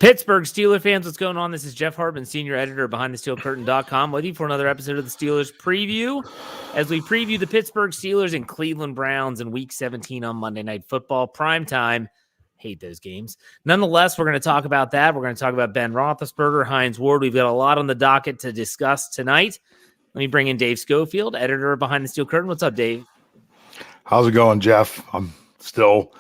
Pittsburgh Steelers fans, what's going on? This is Jeff Hartman, senior editor of BehindTheSteelCurtain.com, with you for another episode of the Steelers Preview, as we preview the Pittsburgh Steelers and Cleveland Browns in Week 17 on Monday Night Football. Prime time. Hate those games. Nonetheless, we're going to talk about that. We're going to talk about Ben Roethlisberger, Hines Ward. We've got a lot on the docket to discuss tonight. Let me bring in Dave Schofield, editor of Behind the Steel Curtain. What's up, Dave? How's it going, Jeff? I'm still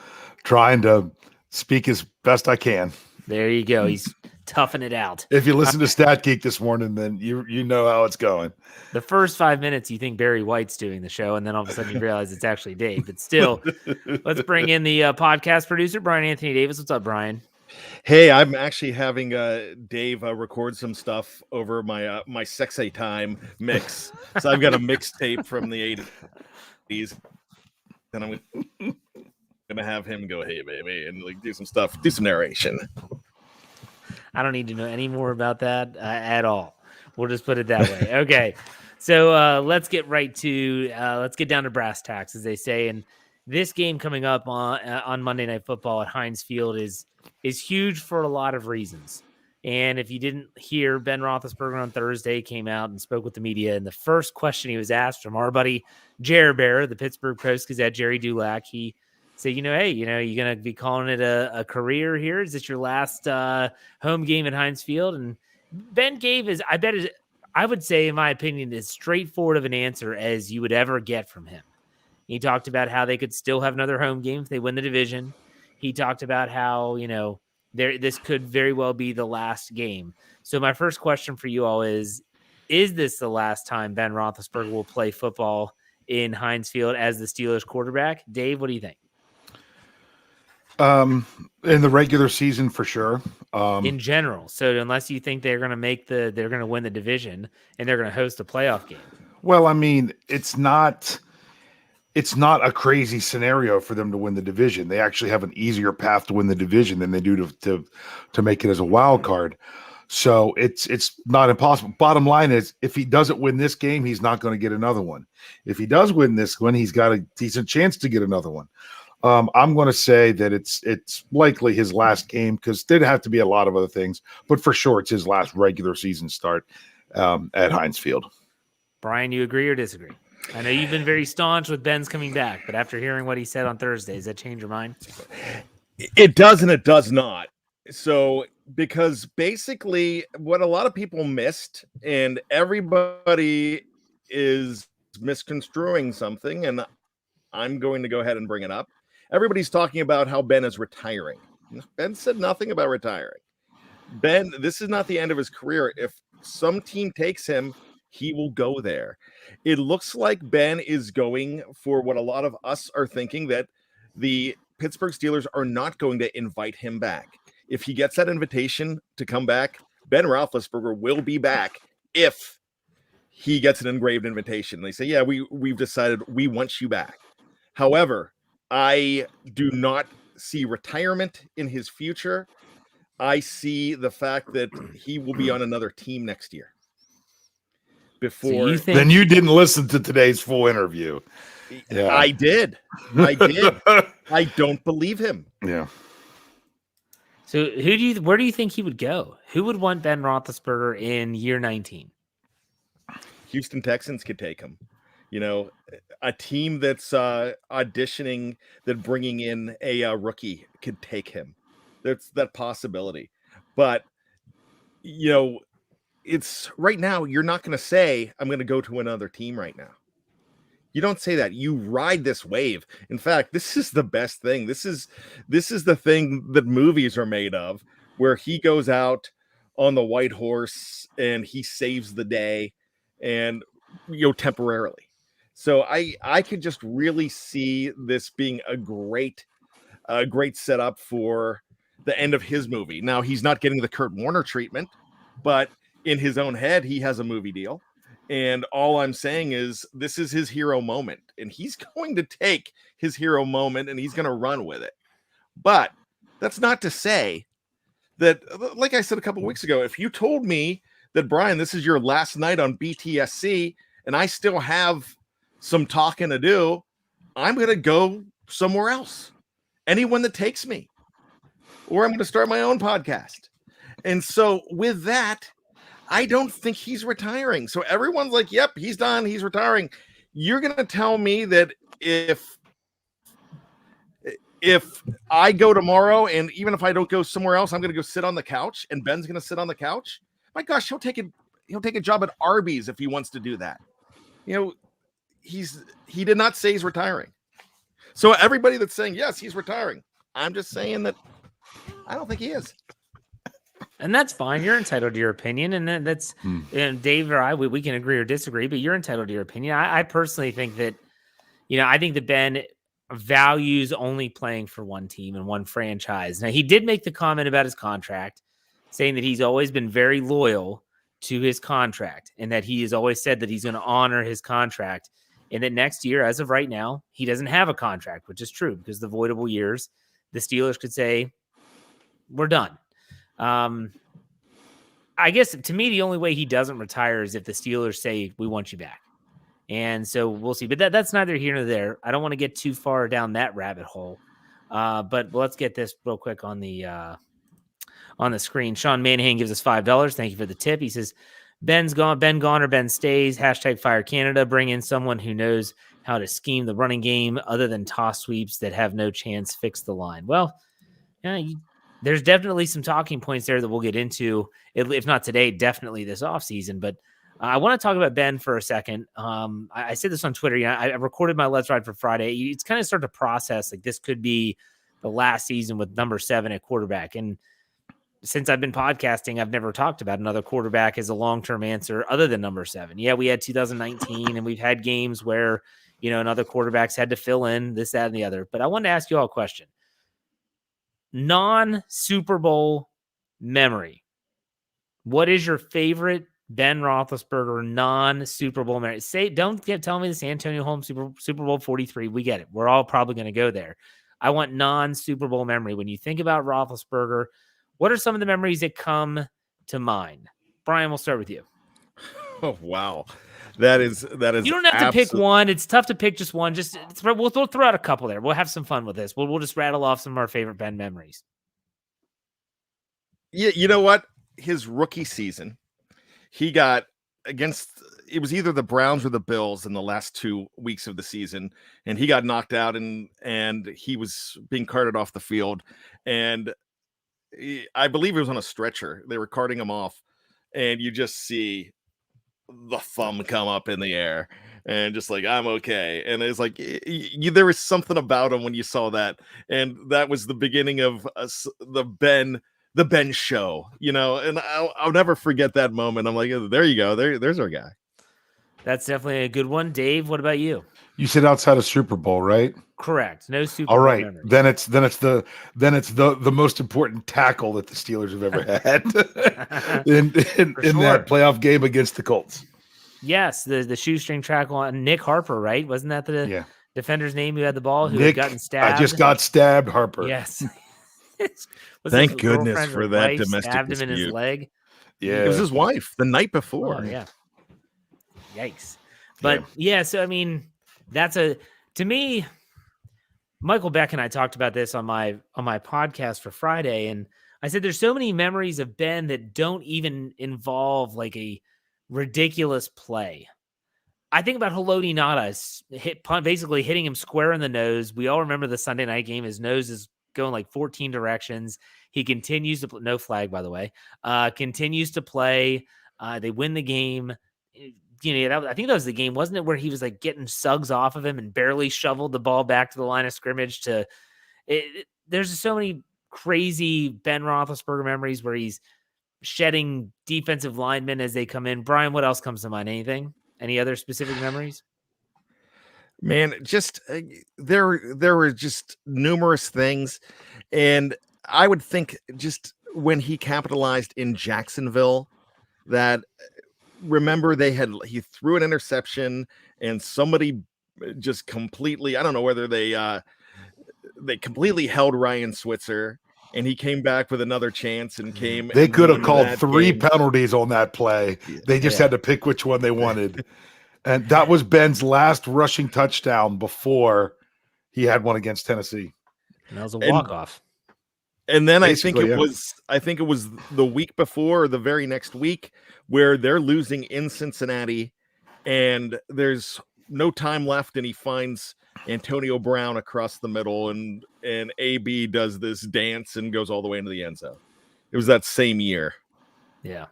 trying to speak as best I can. There you go. He's toughing it out. If you listen to Stat Geek this morning, then you know how it's going. The first 5 minutes, you think Barry White's doing the show, and then all of a sudden you realize it's actually Dave. But still, let's bring in the podcast producer, Bryan Anthony Davis. What's up, Bryan? Hey, I'm actually having Dave record some stuff over my Sexy Time mix. So I've got a mixtape from the 80s, and I'm gonna have him go, "Hey, baby," and like do some stuff, do some narration. I don't need to know any more about that at all. We'll just put it that way. Okay, so let's get right to let's get down to brass tacks, as they say. And this game coming up on Monday Night Football at Heinz Field is huge for a lot of reasons. And if you didn't hear, Ben Roethlisberger on Thursday came out and spoke with the media, and the first question he was asked from our buddy Jer Bear, the Pittsburgh Post-Gazette, Jerry Dulac, he said, hey, you're going to be calling it a career here? Is this your last home game at Heinz Field? And Ben gave I would say, in my opinion, as straightforward of an answer as you would ever get from him. He talked about how they could still have another home game if they win the division. He talked about how, this could very well be the last game. So my first question for you all is this the last time Ben Roethlisberger will play football in Heinz Field as the Steelers quarterback? Dave, what do you think? In the regular season, for sure. In general, so unless you think they're going to win the division and they're going to host a playoff game. Well, I mean, it's not a crazy scenario for them to win the division. They actually have an easier path to win the division than they do to make it as a wild card. So it's not impossible. Bottom line is, if he doesn't win this game, he's not going to get another one. If he does win this one, he's got a decent chance to get another one. I'm going to say that it's likely his last game, because there'd have to be a lot of other things, but for sure it's his last regular season start at Heinz Field. Bryan, you agree or disagree? I know you've been very staunch with Ben's coming back, but after hearing what he said on Thursday, does that change your mind? It does and it does not. So, because basically what a lot of people missed, and everybody is misconstruing something, and I'm going to go ahead and bring it up. Everybody's talking about how Ben is retiring. Ben said nothing about retiring. Ben, this is not the end of his career. If some team takes him, he will go there. It looks like Ben is going for what a lot of us are thinking, that the Pittsburgh Steelers are not going to invite him back. If he gets that invitation to come back, Ben Roethlisberger will be back if he gets an engraved invitation. They say, yeah, we've decided we want you back. However, I do not see retirement in his future. I see the fact that he will be on another team next year. Then you didn't listen to today's full interview. Yeah. I did. I don't believe him. Yeah. So where do you think he would go? Who would want Ben Roethlisberger in year 19? Houston Texans could take him. A team that's auditioning, that bringing in a rookie could take him. There's that possibility. But, it's right now, you're not going to say, I'm going to go to another team right now. You don't say that. You ride this wave. In fact, this is the best thing. This is the thing that movies are made of, where he goes out on the white horse and he saves the day, and temporarily. So I could just really see this being a great setup for the end of his movie. Now, he's not getting the Kurt Warner treatment, but in his own head, he has a movie deal. And all I'm saying is, this is his hero moment, and he's going to take his hero moment and he's going to run with it. But that's not to say that, like I said a couple of weeks ago, if you told me that, Bryan, this is your last night on BTSC and I still have some talking to do, I'm going to go somewhere else. Anyone that takes me, or I'm going to start my own podcast. And so with that, I don't think he's retiring. So everyone's like, yep, he's done. He's retiring. You're going to tell me that if I go tomorrow and even if I don't go somewhere else, I'm going to go sit on the couch and Ben's going to sit on the couch. My gosh, he'll take a job at Arby's if he wants to do that. He did not say he's retiring. So everybody that's saying, yes, he's retiring. I'm just saying that I don't think he is. And that's fine. You're entitled to your opinion. And that's and Dave or I, we can agree or disagree, but you're entitled to your opinion. I personally think that, I think that Ben values only playing for one team and one franchise. Now, he did make the comment about his contract, saying that he's always been very loyal to his contract and that he has always said that he's going to honor his contract. And that next year, as of right now, he doesn't have a contract, which is true because the voidable years, the Steelers could say, we're done. I guess to me, the only way he doesn't retire is if the Steelers say, we want you back. And so we'll see. But that's neither here nor there. I don't want to get too far down that rabbit hole. But let's get this real quick on the screen. Sean Manahan gives us $5. Thank you for the tip. He says, Ben gone or Ben stays. #Fire Canada. Bring in someone who knows how to scheme the running game other than toss sweeps that have no chance. Fix the line. Well, there's definitely some talking points there that we'll get into, if not today, definitely this offseason. But I want to talk about Ben for a second. I said this on Twitter. I recorded my Let's Ride for Friday. It's kind of start to process like this could be the last season with number 7 at quarterback. And since I've been podcasting, I've never talked about another quarterback as a long-term answer other than number 7. Yeah, we had 2019 and we've had games where, another quarterbacks had to fill in this, that, and the other. But I wanted to ask you all a question. Non-Super Bowl memory. What is your favorite Ben Roethlisberger non-Super Bowl memory? Tell me the San Antonio Holmes Super Bowl 43. We get it. We're all probably going to go there. I want non-Super Bowl memory. When you think about Roethlisberger, what are some of the memories that come to mind? Brian, we'll start with you. Oh, wow. That is. You don't have to pick one. It's tough to pick just one. We'll throw out a couple there. We'll have some fun with this. We'll just rattle off some of our favorite Ben memories. Yeah, you know what? His rookie season, he got against, it was either the Browns or the Bills in the last 2 weeks of the season, and he got knocked out and he was being carted off the field. And I believe it was on a stretcher. They were carting him off, and you just see the thumb come up in the air and just like, I'm okay. And it's like, there was something about him when you saw that. And that was the beginning of the Ben show, and I'll never forget that moment. I'm like, there you go. There's our guy. That's definitely a good one. Dave, what about you? You said outside of Super Bowl, right? Correct. No Super All Bowl right. memories. Then it's the most important tackle that the Steelers have ever had in that playoff game against the Colts. Yes, the shoestring tackle on Nick Harper, right? Wasn't that the defender's name who had the ball, who had gotten stabbed? I just got stabbed, Harper. Yes. Thank goodness for that domestic stabbed dispute. him in his leg. Yeah. It was his wife the night before. Oh, yeah. Yikes. But so I mean, to me, Michael Beck and I talked about this on my podcast for Friday, and I said there's so many memories of Ben that don't even involve like a ridiculous play. I think about Haloti Ngata's basically hitting him square in the nose. We all remember the Sunday night game. His nose is going like 14 directions. He continues to no flag, by the way. Continues to play. They win the game. I think that was the game, wasn't it, where he was like getting Suggs off of him and barely shoveled the ball back to the line of scrimmage. There's so many crazy Ben Roethlisberger memories where he's shedding defensive linemen as they come in. Brian, what else comes to mind? Anything? Any other specific memories? Man, just there were just numerous things, and I would think just when he capitalized in Jacksonville, that remember he threw an interception and somebody just completely, I don't know whether they completely held Ryan Switzer, and he came back with another chance and came. They could have called 3 penalties on that play. They just had to pick which one they wanted. And that was Ben's last rushing touchdown before he had one against Tennessee. And that was a walk-off. And then Basically, I think it was the week before or the very next week where they're losing in Cincinnati and there's no time left and he finds Antonio Brown across the middle and AB does this dance and goes all the way into the end zone. It was that same year. Yeah.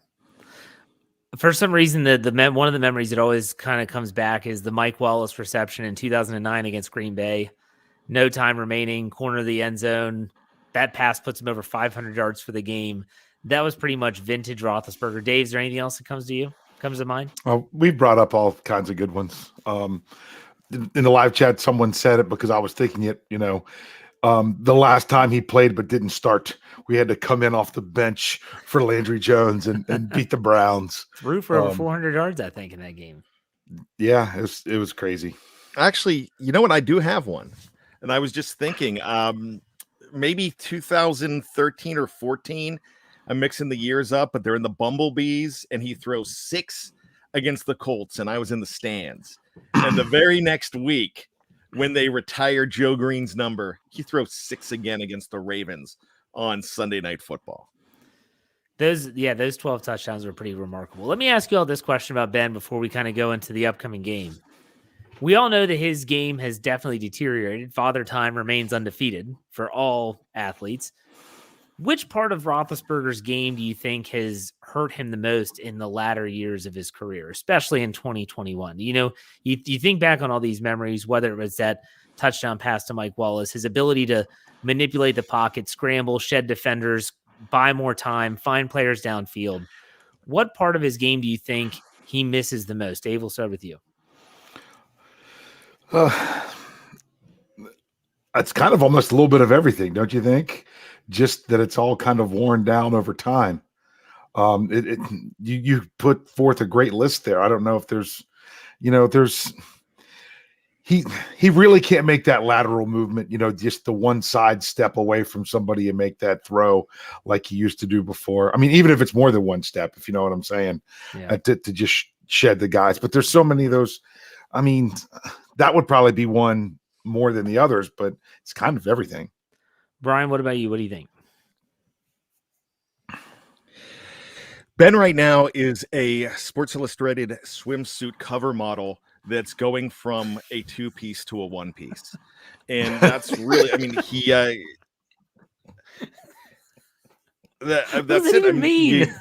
For some reason, one of the memories that always kind of comes back is the Mike Wallace reception in 2009 against Green Bay. No time remaining, corner of the end zone. That pass puts him over 500 yards for the game. That was pretty much vintage Roethlisberger. Dave, is there anything else that comes to mind? We brought up all kinds of good ones. In the live chat, someone said it because I was thinking it, the last time he played but didn't start, we had to come in off the bench for Landry Jones and beat the Browns. Threw for over 400 yards, I think, in that game. Yeah, it was crazy. Actually, you know what? I do have one. And I was just thinking, maybe 2013 or 14. I'm mixing the years up, but they're in the Bumblebees, and he throws 6 against the Colts, and I was in the stands. And the very next week, when they retire Joe Green's number, he throws 6 again against the Ravens on Sunday Night Football. Those 12 touchdowns were pretty remarkable. Let me ask you all this question about Ben before we kind of go into the upcoming game. We all know that his game has definitely deteriorated. Father Time remains undefeated for all athletes. Which part of Roethlisberger's game do you think has hurt him the most in the latter years of his career, especially in 2021? You think back on all these memories, whether it was that touchdown pass to Mike Wallace, his ability to manipulate the pocket, scramble, shed defenders, buy more time, find players downfield. What part of his game do you think he misses the most? Dave, we'll start with you. It's kind of almost a little bit of everything, don't you think? Just that it's all kind of worn down over time. You put forth a great list there. I don't know if he really can't make that lateral movement, just the one side step away from somebody and make that throw like he used to do before. I mean, even if it's more than one step, if you know what I'm saying, to just shed the guys. But there's so many of those. I mean, that would probably be one more than the others, but it's kind of everything. Brian, what about you? What do you think? Ben right now is a Sports Illustrated swimsuit cover model that's going from a 2-piece to a 1-piece. And that's really, I mean, he that's what does it even mean?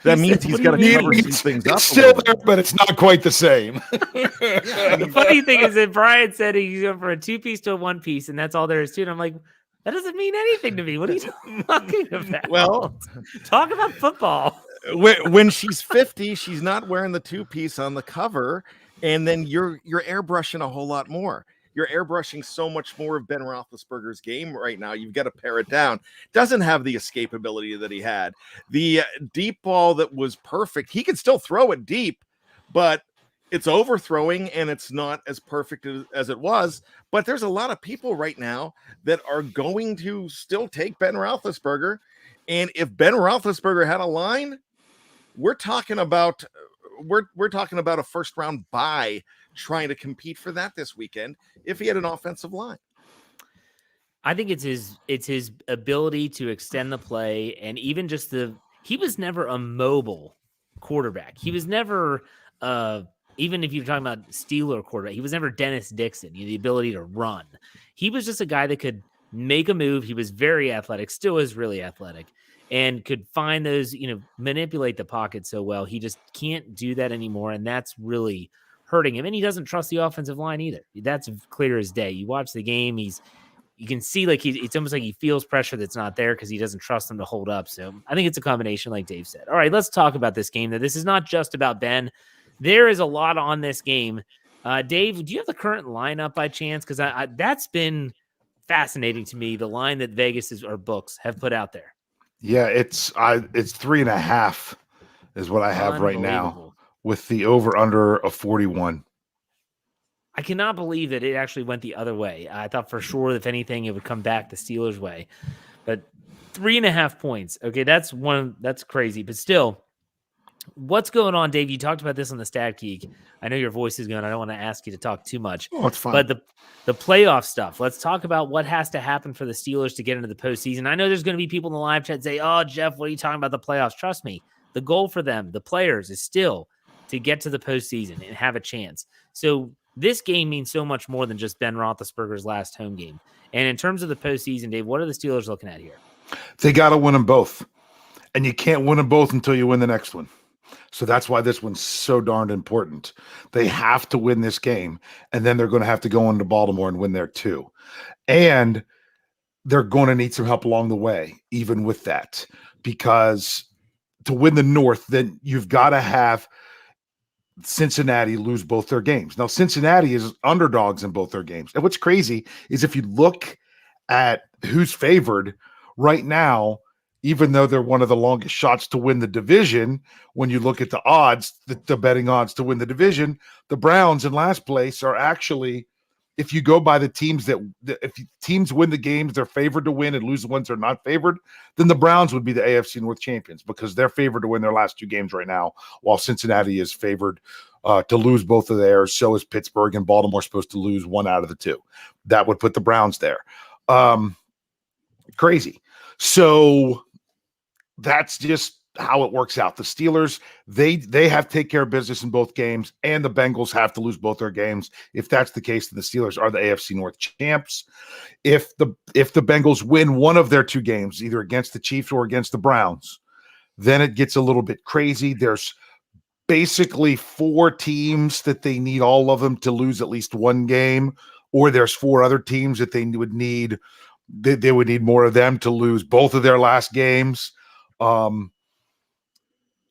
That means he's got to cover some things up. It's still there, but it's not quite the same. The funny thing is that Brian said he's going from a 2-piece to a 1-piece, and that's all there is to it. I'm like, that doesn't mean anything to me. What are you talking about? Well, talk about football. When she's 50, she's not wearing the 2-piece on the cover, and then you're airbrushing a whole lot more. You're airbrushing so much more of Ben Roethlisberger's game right now. You've got to pare it down. Doesn't have the escapability that he had. The deep ball that was perfect. He could still throw it deep, but it's overthrowing and it's not as perfect as it was. But there's a lot of people right now that are going to still take Ben Roethlisberger. And if Ben Roethlisberger had a line, we're talking about a first round bye trying to compete for that this weekend if he had an offensive line. I think it's his ability to extend the play, and even just he was never a mobile quarterback. He was never even if you're talking about Steeler quarterback, he was never Dennis Dixon, the ability to run. He was just a guy that could make a move. He was very athletic, still is really athletic, and could find those, manipulate the pocket so well. He just can't do that anymore, and that's really hurting him. And he doesn't trust the offensive line either. That's clear as day. You watch the game, you can see it's almost like he feels pressure that's not there because he doesn't trust them to hold up. So I think it's a combination, like Dave said. All right, let's talk about this game. Now, this is not just about Ben. There is a lot on this game. Dave, do you have the current lineup by chance? Because that's been fascinating to me, the line that Vegas or books have put out there. Yeah, it's 3.5 is what I have right now with the over under of 41. I cannot believe that it actually went the other way. I thought for sure, if anything, it would come back the Steelers' way. But 3.5 points. Okay, that's crazy. But still, What's going on, Dave? You talked about this on the Stat Geek. I know your voice is going. I don't want to ask you to talk too much. Oh, it's fine. But the playoff stuff. Let's talk about what has to happen for the Steelers to get into the postseason. I know there's going to be people in the live chat say, "Oh, Jeff, what are you talking about the playoffs?" Trust me, the goal for them, the players, is still to get to the postseason and have a chance. So this game means so much more than just Ben Roethlisberger's last home game. And in terms of the postseason, Dave, what are the Steelers looking at here? They got to win them both, and you can't win them both until you win the next one. So that's why this one's so darned important. They have to win this game, and then they're going to have to go into Baltimore and win there too. And they're going to need some help along the way, even with that, because to win the North, then you've got to have Cincinnati lose both their games. Now, Cincinnati is underdogs in both their games. And what's crazy is if you look at who's favored right now, even though they're one of the longest shots to win the division, when you look at the odds, the betting odds to win the division, the Browns in last place are actually, if you go by the teams if teams win the games they're favored to win and lose the ones they're not favored, then the Browns would be the AFC North champions because they're favored to win their last two games right now, while Cincinnati is favored to lose both of theirs. So is Pittsburgh, and Baltimore's supposed to lose one out of the two. That would put the Browns there. Crazy. So that's just how it works out. The Steelers, they have to take care of business in both games, and the Bengals have to lose both their games. If that's the case, then the Steelers are the AFC North champs. If the Bengals win one of their two games, either against the Chiefs or against the Browns, then it gets a little bit crazy. There's basically four teams that they need all of them to lose at least one game, or there's four other teams that they would need more of them to lose both of their last games.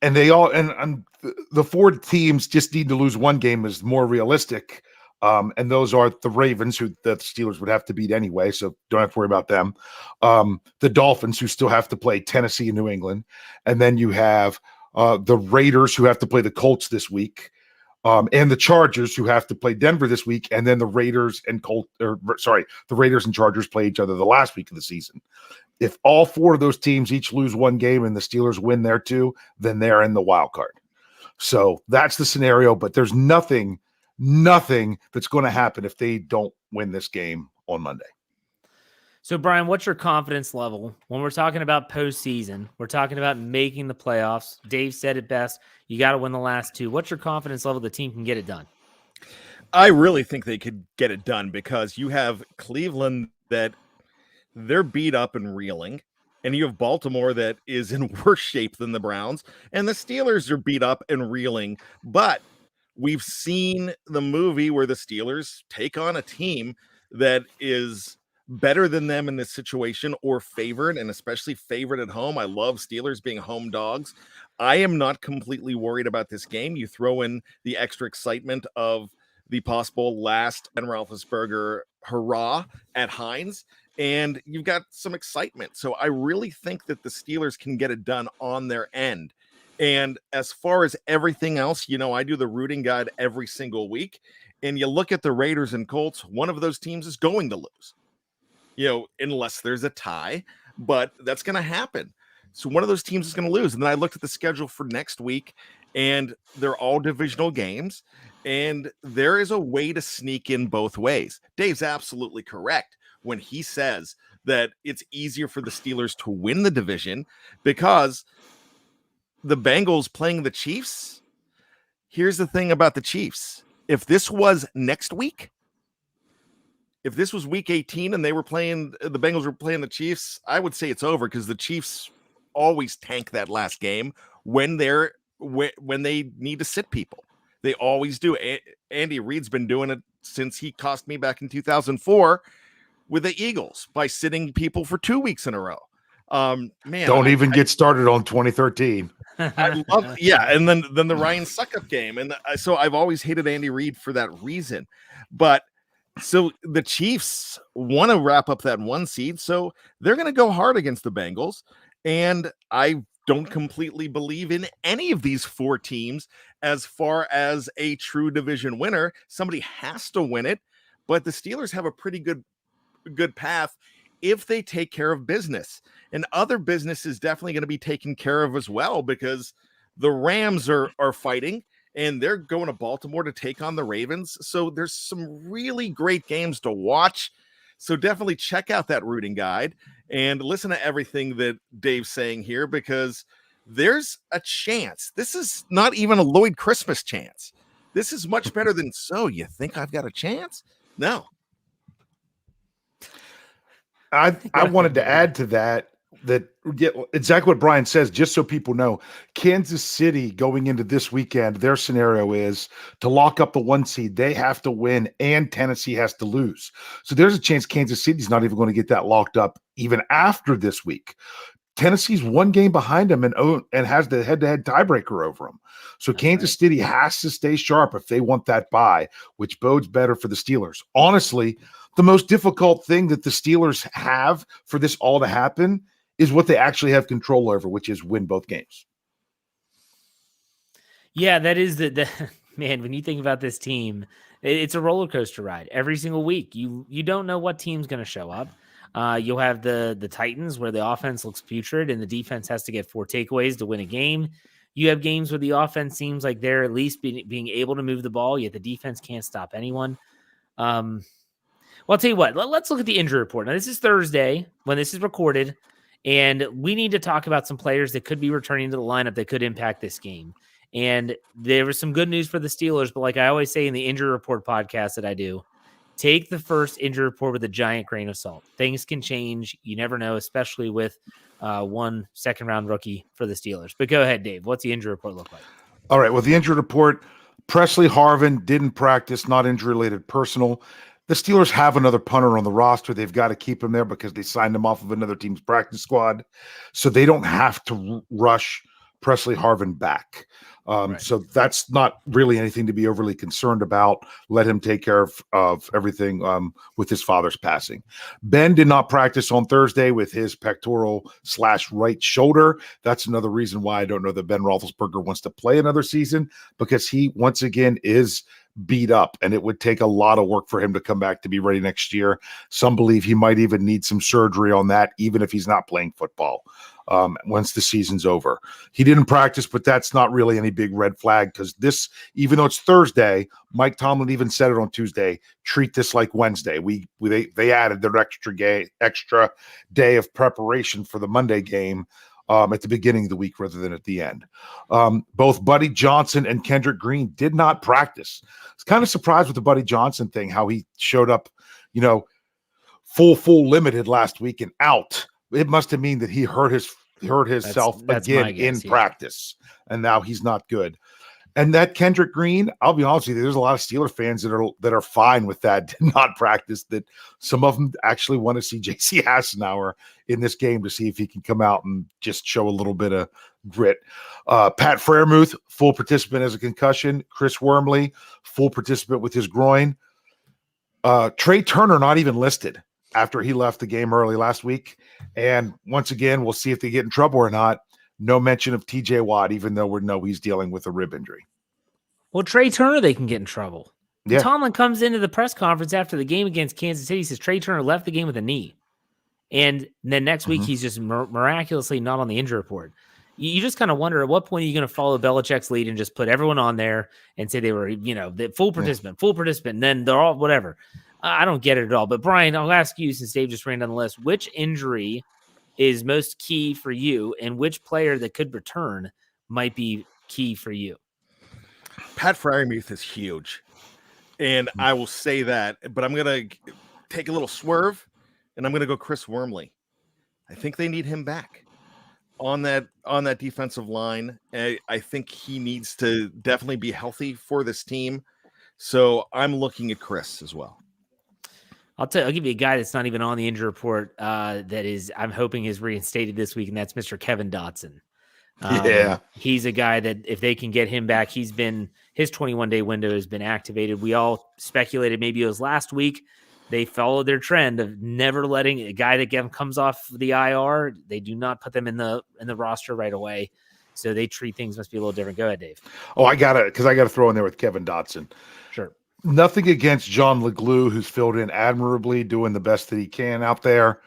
And they all and the four teams just need to lose one game is more realistic. And those are the Ravens, who the Steelers would have to beat anyway, so don't have to worry about them. The Dolphins, who still have to play Tennessee and New England. And then you have the Raiders, who have to play the Colts this week. And the Chargers, who have to play Denver this week. And then the Raiders and Chargers play each other the last week of the season. If all four of those teams each lose one game and the Steelers win their two, then they're in the wild card. So that's the scenario, but there's nothing that's going to happen if they don't win this game on Monday. So, Brian, what's your confidence level when we're talking about postseason? We're talking about making the playoffs. Dave said it best. You got to win the last two. What's your confidence level the team can get it done? I really think they could get it done because you have Cleveland that they're beat up and reeling, and you have Baltimore that is in worse shape than the Browns, and the Steelers are beat up and reeling. But we've seen the movie where the Steelers take on a team that is better than them in this situation, or favored, and especially favored at home. I love Steelers being home dogs. I am not completely worried about this game. You throw in the extra excitement of the possible last Ben Roethlisberger hurrah at Heinz, and you've got some excitement. So I really think that the Steelers can get it done on their end. And as far as everything else, I do the rooting guide every single week, and you look at the Raiders and Colts, one of those teams is going to lose, unless there's a tie, but that's going to happen. So one of those teams is going to lose. And then I looked at the schedule for next week, and they're all divisional games, and there is a way to sneak in both ways. Dave's absolutely correct when he says that it's easier for the Steelers to win the division because the Bengals playing the Chiefs. Here's the thing about the Chiefs. If this was next week, if this was week 18 and the Bengals were playing the Chiefs, I would say it's over because the Chiefs always tank that last game when they need to sit people. They always do. Andy Reid's been doing it since he cost me back in 2004 with the Eagles by sitting people for 2 weeks in a row. Don't even get started on 2013. I love, and then the Ryan Suckup game, and so I've always hated Andy Reid for that reason. But so the Chiefs want to wrap up that one seed, so they're going to go hard against the Bengals, and I don't completely believe in any of these four teams as far as a true division winner. Somebody has to win it, but the Steelers have a pretty good path if they take care of business, and other business is definitely going to be taken care of as well, because The Rams are fighting, and they're going to Baltimore to take on the Ravens. So there's some really great games to watch. So definitely check out that rooting guide and listen to everything that Dave's saying here, because there's a chance. This is not even a Lloyd Christmas chance. This is much better than, so you think I've got a chance? No. I wanted to add to that exactly what Brian says, just so people know. Kansas City going into this weekend, their scenario is to lock up the 1 seed. They have to win, and Tennessee has to lose. So there's a chance Kansas City's not even going to get that locked up even after this week. Tennessee's 1 game behind them and has the head-to-head tiebreaker over them. So That's Kansas City has to stay sharp if they want that bye, which bodes better for the Steelers. Honestly, the most difficult thing that the Steelers have for this all to happen is what they actually have control over, which is win both games. Yeah, that is the man. When you think about this team, it's a roller coaster ride every single week. You don't know what team's going to show up. You'll have the Titans where the offense looks putrid and the defense has to get 4 takeaways to win a game. You have games where the offense seems like they're at least being able to move the ball, yet the defense can't stop anyone. Well, I'll tell you what, let's look at the injury report. Now, this is Thursday when this is recorded, and we need to talk about some players that could be returning to the lineup that could impact this game. And there was some good news for the Steelers, but like I always say in the injury report podcast that I do, take the first injury report with a giant grain of salt. Things can change. You never know, especially with 1 second-round rookie for the Steelers. But go ahead, Dave. What's the injury report look like? All right. Well, the injury report, Presley Harvin didn't practice, not injury-related, personal. The Steelers have another punter on the roster. They've got to keep him there because they signed him off of another team's practice squad. So they don't have to rush Presley Harvin back. Right. So that's not really anything to be overly concerned about. Let him take care of everything with his father's passing. Ben did not practice on Thursday with his pectoral/right shoulder. That's another reason why I don't know that Ben Roethlisberger wants to play another season, because he, once again, is beat up, and it would take a lot of work for him to come back to be ready next year. Some believe he might even need some surgery on that, even if he's not playing football once the season's over. He didn't practice, but that's not really any big red flag, because this, even though it's Thursday, Mike Tomlin even said it on Tuesday, treat this like Wednesday. They added their extra day of preparation for the Monday game at the beginning of the week rather than at the end. Both Buddy Johnson and Kendrick Green did not practice. I was kind of surprised with the Buddy Johnson thing, how he showed up, full limited last week and out. It must have mean that he hurt himself again in practice, and now he's not good. And that Kendrick Green, I'll be honest with you, there's a lot of Steeler fans that are fine with that, did not practice, that some of them actually want to see J.C. Hassenauer in this game to see if he can come out and just show a little bit of grit. Pat Freiermuth, full participant as a concussion. Chris Wormley, full participant with his groin. Trey Turner, not even listed after he left the game early last week. And once again, we'll see if they get in trouble or not. No mention of TJ Watt, even though we know he's dealing with a rib injury. Well, Trey Turner, they can get in trouble. Yeah. Tomlin comes into the press conference after the game against Kansas City, says Trey Turner left the game with a knee. And then next week, he's just miraculously not on the injury report. You just kind of wonder, at what point are you going to follow Belichick's lead and just put everyone on there and say they were, the full participant, and then they're all whatever. I don't get it at all. But Brian, I'll ask you, since Dave just ran down the list, which injury is most key for you, and which player that could return might be key for you? Pat Freiermuth is huge, and I will say that, but I'm going to take a little swerve, and I'm going to go Chris Wormley. I think they need him back on that defensive line. I think he needs to definitely be healthy for this team. So I'm looking at Chris as well. I'll give you a guy that's not even on the injury report I'm hoping is reinstated this week, and that's Mr. Kevin Dotson. He's a guy that if they can get him back, his 21-day window has been activated. We all speculated maybe it was last week. They followed their trend of never letting a guy that comes off the IR. They do not put them in the roster right away. So they treat things must be a little different. Go ahead, Dave. Oh, I got to throw in there with Kevin Dotson. Sure. Nothing against John LeGlue, who's filled in admirably, doing the best that he can out there.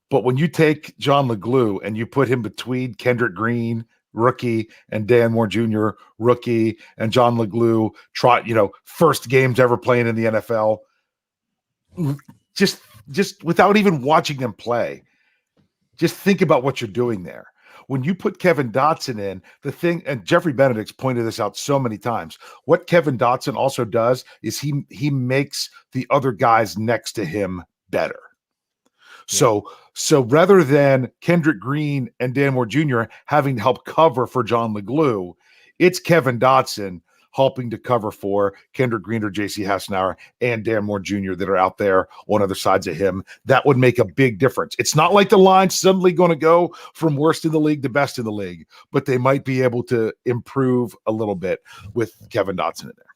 But when you take John LeGlue and you put him between Kendrick Green, rookie, and Dan Moore Jr., rookie, and John LeGlue, first games ever playing in the NFL. Just without even watching them play, just think about what you're doing there. When you put Kevin Dotson in, the thing, and Jeffrey Benedict's pointed this out so many times, what Kevin Dotson also does is he makes the other guys next to him better. Yeah. So rather than Kendrick Green and Dan Moore Jr. having to help cover for John LeGlue, it's Kevin Dotson helping to cover for Kendrick Green or J.C. Hassenauer and Dan Moore Jr. that are out there on other sides of him. That would make a big difference. It's not like the line's suddenly going to go from worst in the league to best in the league, but they might be able to improve a little bit with Kevin Dotson in there.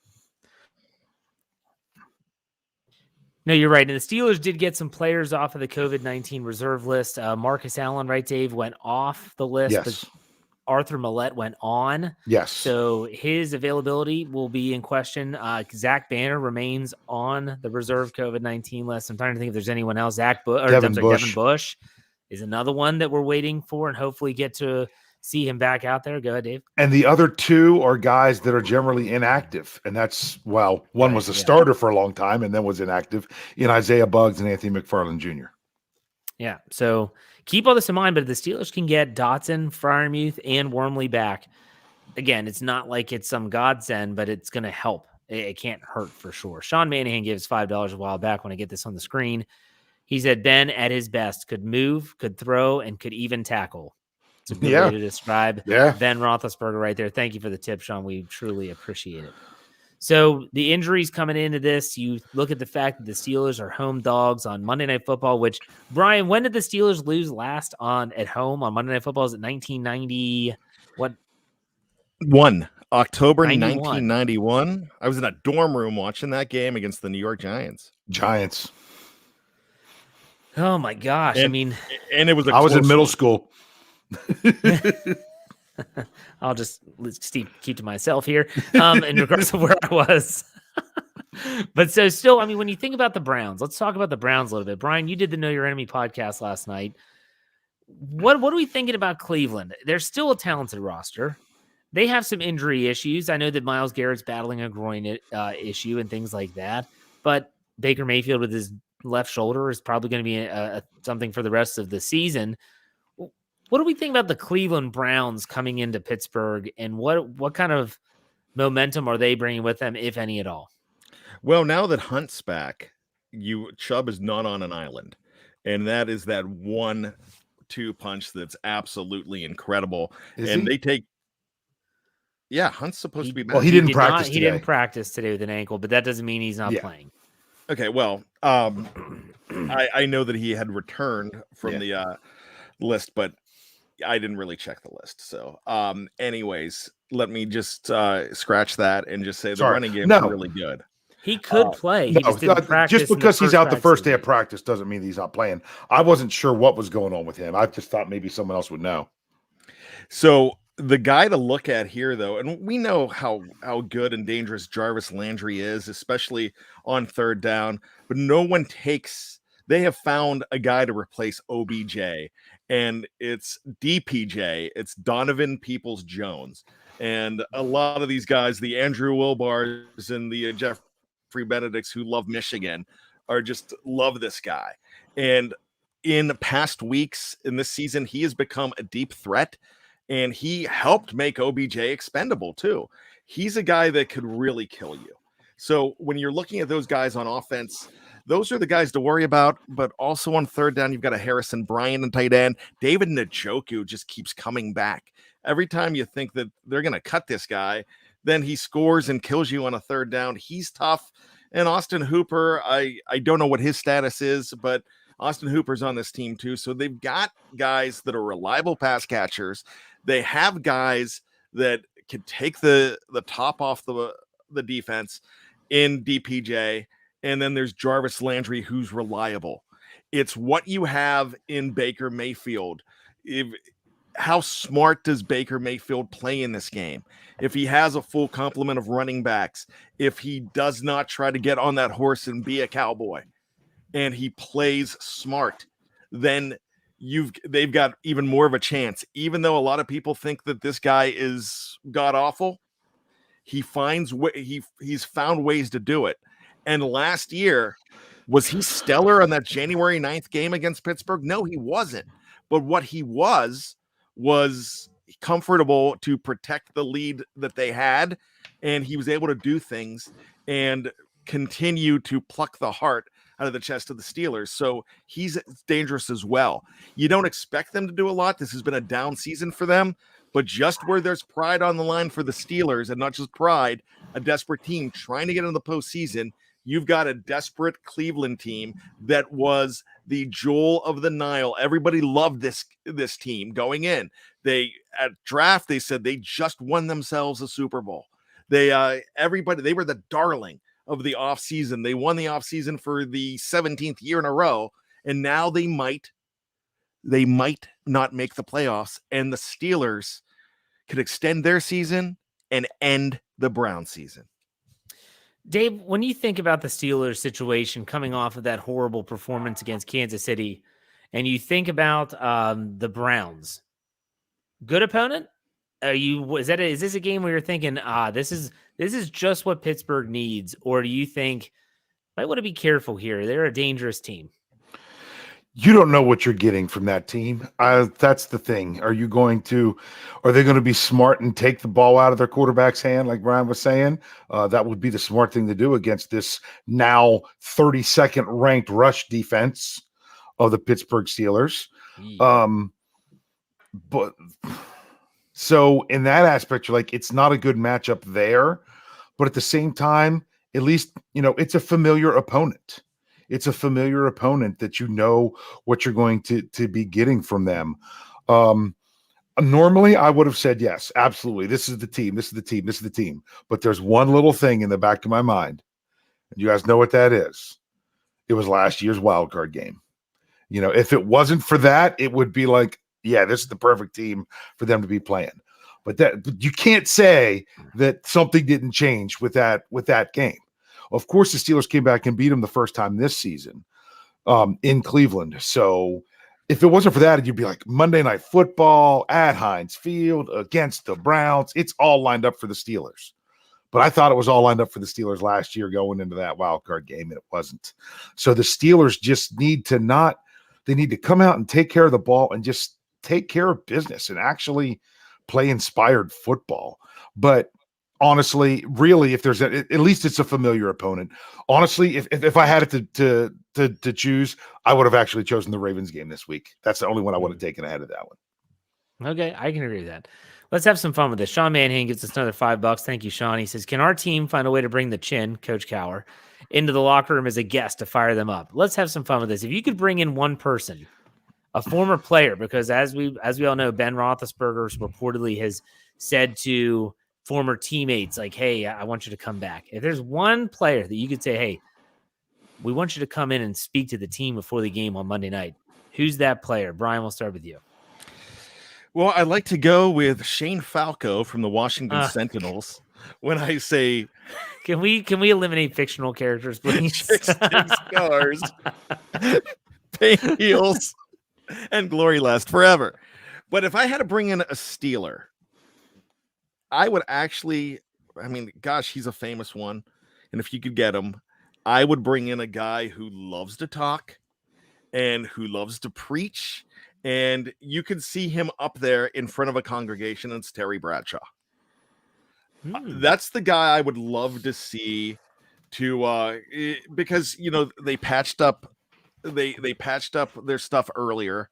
No, you're right. And the Steelers did get some players off of the COVID-19 reserve list. Marcus Allen, right, Dave, went off the list. Yes. But Arthur Millette went on. Yes. So his availability will be in question. Zach Banner remains on the reserve COVID-19 list. I'm trying to think if there's anyone else. Devin Bush is another one that we're waiting for and hopefully get to see him back out there. Go ahead, Dave. And the other two are guys that are generally inactive. And that's, one was a starter for a long time and then was inactive in Isaiah Buggs and Anthony McFarland Jr. Yeah. So keep all this in mind, but if the Steelers can get Dotson, Freiermuth, and Wormley back, again, it's not like it's some godsend, but it's going to help. It can't hurt for sure. Sean Manahan gives $5 a while back when I get this on the screen. He said Ben at his best could move, could throw, and could even tackle. It's a good way to describe Ben Roethlisberger right there. Thank you for the tip, Sean. We truly appreciate it. So the injuries coming into this, you look at the fact that the Steelers are home dogs on Monday Night Football, which, Brian, when did the Steelers lose last at home on Monday Night Football? Is it 1990? What? October 1991. I was in a dorm room watching that game against the New York Giants. Oh, my gosh. And it was I was in middle school. I'll just keep to myself here in regards to where I was. But so still, I mean, when you think about the Browns, let's talk about the Browns a little bit. Brian, you did the Know Your Enemy podcast last night. What are we thinking about Cleveland? They're still a talented roster. They have some injury issues. I know that Myles Garrett's battling a groin issue and things like that. But Baker Mayfield with his left shoulder is probably going to be something for the rest of the season. What do we think about the Cleveland Browns coming into Pittsburgh, and what kind of momentum are they bringing with them, if any at all? Well, now that Hunt's back, Chubb is not on an island, and that is that 1-2 punch that's absolutely incredible. They take. Yeah, Hunt's supposed to be back. Well, he didn't practice today. He didn't practice today with an ankle, but that doesn't mean he's not playing. Okay, well, I know that he had returned from the list, but I didn't really check the list. So, anyways, let me just scratch that and just say the running game is really good. He could play. He just didn't practice. Just because he's out the first day of practice doesn't mean he's not playing. I wasn't sure what was going on with him. I just thought maybe someone else would know. So the guy to look at here, though, and we know how good and dangerous Jarvis Landry is, especially on third down, but no one takes. They have found a guy to replace OBJ. And it's DPJ. It's Donovan Peoples-Jones. And a lot of these guys, the Andrew Wilbars and the Jeffrey Benedicts who love Michigan, love this guy. And in past weeks in this season, he has become a deep threat. And he helped make OBJ expendable, too. He's a guy that could really kill you. So when you're looking at those guys on offense, those are the guys to worry about, but also on third down, you've got a Harrison Bryant in tight end. David Njoku just keeps coming back. Every time you think that they're going to cut this guy, then he scores and kills you on a third down. He's tough. And Austin Hooper, I don't know what his status is, but Austin Hooper's on this team too. So they've got guys that are reliable pass catchers. They have guys that can take the top off the defense in DPJ. And then there's Jarvis Landry, who's reliable. It's what you have in Baker Mayfield. How smart does Baker Mayfield play in this game? If he has a full complement of running backs, if he does not try to get on that horse and be a cowboy, and he plays smart, then they've got even more of a chance. Even though a lot of people think that this guy is god awful, he's found ways to do it. And last year, was he stellar on that January 9th game against Pittsburgh? No, he wasn't. But what he was comfortable to protect the lead that they had, and he was able to do things and continue to pluck the heart out of the chest of the Steelers. So he's dangerous as well. You don't expect them to do a lot. This has been a down season for them, but just where there's pride on the line for the Steelers, and not just pride, a desperate team trying to get into the postseason, you've got a desperate Cleveland team that was the jewel of the Nile. Everybody loved this team going in. They at draft, they said they just won themselves a Super Bowl. They were the darling of the offseason. They won the offseason for the 17th year in a row, and now they might not make the playoffs, and the Steelers could extend their season and end the Brown season. Dave, when you think about the Steelers situation coming off of that horrible performance against Kansas City, and you think about the Browns, good opponent? Is this a game where you're thinking, this is just what Pittsburgh needs, or do you think might want to be careful here? They're a dangerous team. You don't know what you're getting from that team. That's the thing. Are they going to be smart and take the ball out of their quarterback's hand, like Brian was saying? That would be the smart thing to do against this now 32nd ranked rush defense of the Pittsburgh Steelers. But so in that aspect, you're like, it's not a good matchup there. But at the same time, at least, it's a familiar opponent. It's a familiar opponent that you know what you're going to be getting from them. Normally, I would have said, yes, absolutely. This is the team. This is the team. This is the team. But there's one little thing in the back of my mind. And you guys know what that is. It was last year's wild card game. If it wasn't for that, it would be like, yeah, this is the perfect team for them to be playing. But you can't say that something didn't change with that game. Of course, the Steelers came back and beat them the first time this season in Cleveland. So if it wasn't for that, you'd be like Monday Night Football at Heinz Field against the Browns. It's all lined up for the Steelers. But I thought it was all lined up for the Steelers last year going into that wild card game, and it wasn't. So the Steelers just need to come out and take care of the ball and just take care of business and actually play inspired football. But honestly, really, if there's at least it's a familiar opponent. Honestly, if I had it to choose, I would have actually chosen the Ravens game this week. That's the only one I would have taken ahead of that one. Okay, I can agree with that. Let's have some fun with this. Sean Manhain gets us another $5. Thank you, Sean. He says, can our team find a way to bring the chin, Coach Cower, into the locker room as a guest to fire them up? Let's have some fun with this. If you could bring in one person, a former player, because as we all know, Ben Roethlisberger reportedly has said to former teammates, like, hey, I want you to come back. If there's one player that you could say, hey, we want you to come in and speak to the team before the game on Monday night, who's that player? Brian, we'll start with you. Well, I'd like to go with Shane Falco from the Washington Sentinels. When I say, can we eliminate fictional characters, please? Scars, pain heals, and glory lasts forever. But if I had to bring in a Steeler, I would actually, he's a famous one. And if you could get him, I would bring in a guy who loves to talk and who loves to preach. And you could see him up there in front of a congregation. And it's Terry Bradshaw. That's the guy I would love to see because, they patched up their stuff earlier,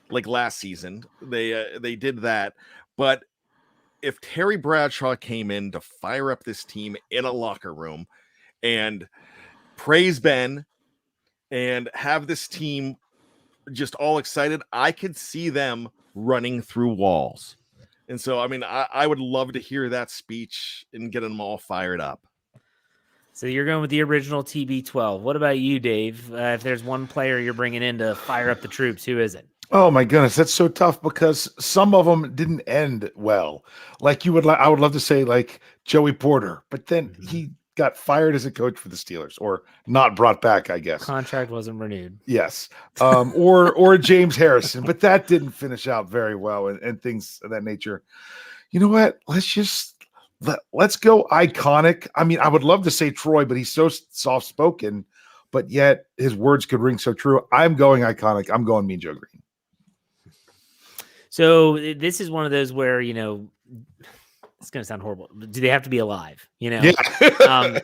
like last season. They did that. But if Terry Bradshaw came in to fire up this team in a locker room and praise Ben and have this team just all excited, I could see them running through walls. And so, I would love to hear that speech and get them all fired up. So you're going with the original TB12. What about you, Dave? If there's one player you're bringing in to fire up the troops, who is it? Oh my goodness, that's so tough because some of them didn't end well. Like I would love to say like Joey Porter, but then he got fired as a coach for the Steelers, or not brought back, I guess. Contract wasn't renewed. Yes. Or James Harrison, but that didn't finish out very well and things of that nature. You know what? Let's go iconic. I mean, I would love to say Troy, but he's so soft-spoken, but yet his words could ring so true. I'm going iconic. I'm going Mean Joe Green. So this is one of those where, you know, it's going to sound horrible. Do they have to be alive? You know, Yeah.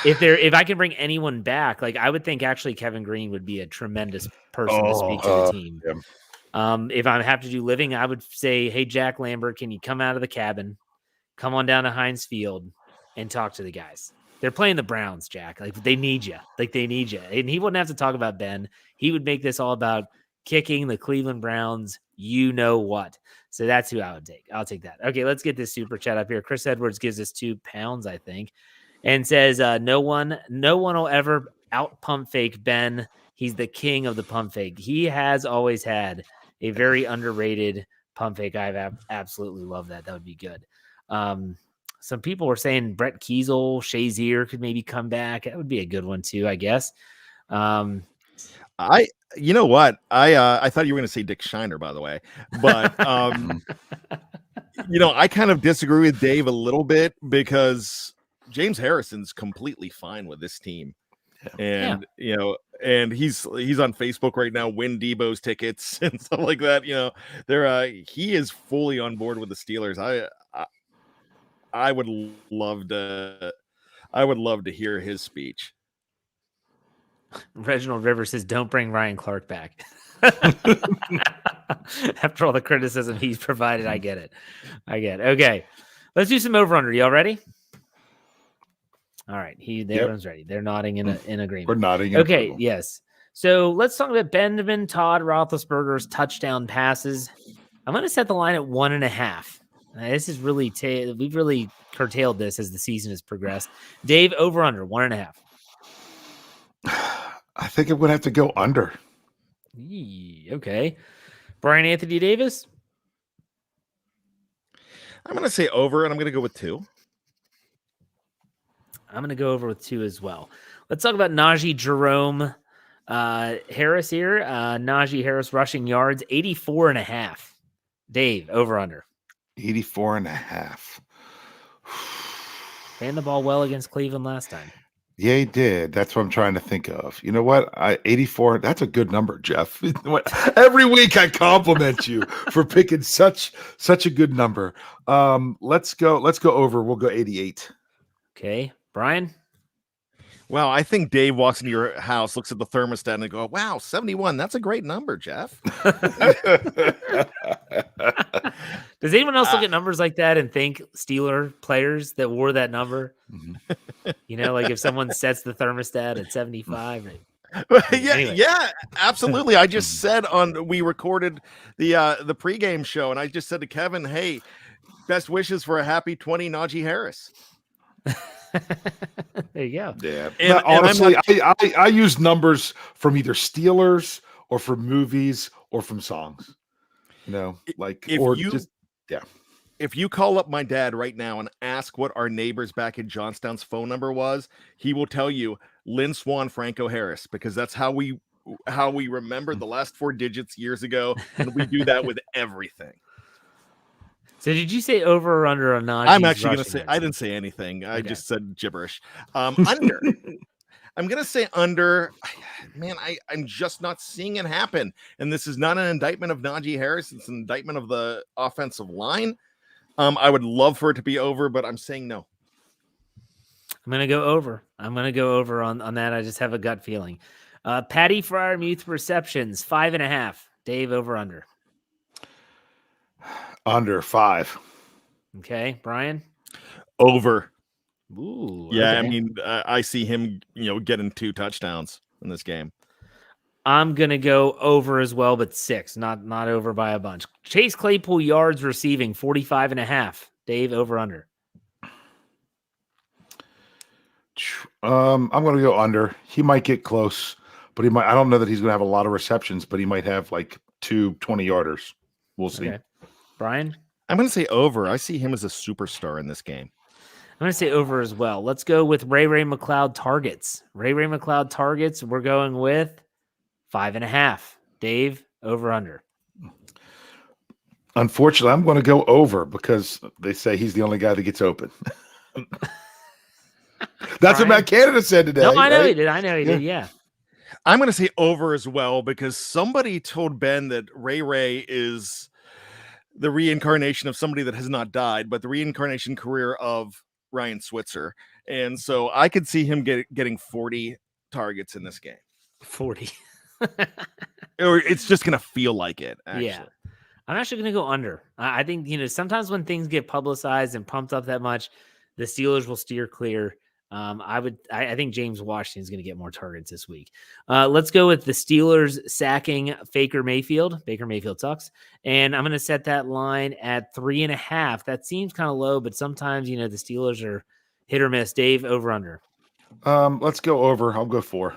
if I can bring anyone back, like I would think actually Kevin Green would be a tremendous person to speak to the team. Yeah. If I have to do living, I would say, hey, Jack Lambert, can you come out of the cabin, come on down to Heinz Field and talk to the guys? They're playing the Browns, Jack. Like they need you. And he wouldn't have to talk about Ben. He would make this all about kicking the Cleveland Browns. You know what? So that's who I would take. I'll take that. Okay, let's get this super chat up here. Chris Edwards gives us £2, I think, and says, no one will ever out pump fake Ben. He's the king of the pump fake. He has always had a very underrated pump fake. I absolutely love that. That would be good. Some people were saying Brett Kiesel, Shazier could maybe come back. That would be a good one too, I guess. You know what? I thought you were going to say Dick Shiner, by the way, but you know, I kind of disagree with Dave a little bit because James Harrison's completely fine with this team, and you know, and he's on Facebook right now, win Debo's tickets and stuff like that. You know, he is fully on board with the Steelers. I would love to hear his speech. Reginald Rivers says, don't bring Ryan Clark back. After all the criticism he's provided, I get it. Okay. Let's do some over-under. Y'all ready? All right. Everyone's ready. They're nodding in agreement. We're nodding. Okay, yes. So let's talk about Benjamin Todd Roethlisberger's touchdown passes. I'm going to set the line at 1.5. This is really we've really curtailed this as the season has progressed. Dave, over-under, 1.5. I think I'm going to have to go under. Okay. Bryan Anthony Davis? I'm going to say over, and I'm going to go with 2. I'm going to go over with 2 as well. Let's talk about Najee Jerome Harris here. Najee Harris rushing yards, 84.5. Dave, over under. 84.5. Ran the ball well against Cleveland last time. Yeah, he did. That's what I'm trying to think of. You know what? 84. That's a good number, Jeff. Every week I compliment you for picking such a good number. Let's go over. We'll go 88. Okay, Brian. Well, I think Dave walks into your house, looks at the thermostat, and they go, "Wow, 71. That's a great number, Jeff." Does anyone else look at numbers like that and think Steeler players that wore that number? Mm-hmm. You know, like if someone sets the thermostat at 75. Yeah, absolutely. I just said we recorded the pregame show, and I just said to Kevin, "Hey, best wishes for a happy 20 Najee Harris." There you go. Yeah. And honestly, I use numbers from either Steelers or from movies or from songs. You know, like If you call up my dad right now and ask what our neighbors back in Johnstown's phone number was, he will tell you Lynn Swan Franco Harris, because that's how we remembered the last 4 digits years ago, and we do that with everything. So did you say over or under on Najee? I'm actually going to say, I didn't say anything. I just said gibberish. Under. I'm going to say under. Man, I'm just not seeing it happen. And this is not an indictment of Najee Harris. It's an indictment of the offensive line. I would love for it to be over, but I'm saying no. I'm going to go over. On that. I just have a gut feeling. Patty Fryermuth receptions, 5.5. Dave, over under. Under 5. Okay, Brian. Over. Ooh. Yeah, okay. I mean, I see him, getting 2 touchdowns in this game. I'm gonna go over as well, but 6, not over by a bunch. Chase Claypool yards receiving, 45.5. Dave, over under. I'm gonna go under. He might get close, but he might. I don't know that he's gonna have a lot of receptions, but he might have like 2 20-yarders. We'll see. Okay. Brian? I'm going to say over. I see him as a superstar in this game. I'm going to say over as well. Let's go with Ray McLeod targets. Ray McLeod targets. We're going with 5.5. Dave, over under. Unfortunately, I'm going to go over because they say he's the only guy that gets open. That's what Matt Canada said today. No, I know right? he did. I know he did. Yeah. I'm going to say over as well because somebody told Ben that Ray is the reincarnation of somebody that has not died, but the reincarnation career of Ryan Switzer. And so I could see him getting 40 targets in this game. 40. Or it's just going to feel like it, actually. Yeah. I'm actually going to go under. I think, sometimes when things get publicized and pumped up that much, the Steelers will steer clear. I think James Washington is going to get more targets this week. Let's go with the Steelers sacking Baker Mayfield. Baker Mayfield sucks. And I'm going to set that line at 3.5. That seems kind of low, but sometimes, the Steelers are hit or miss. Dave, over under. Let's go over. I'll go 4.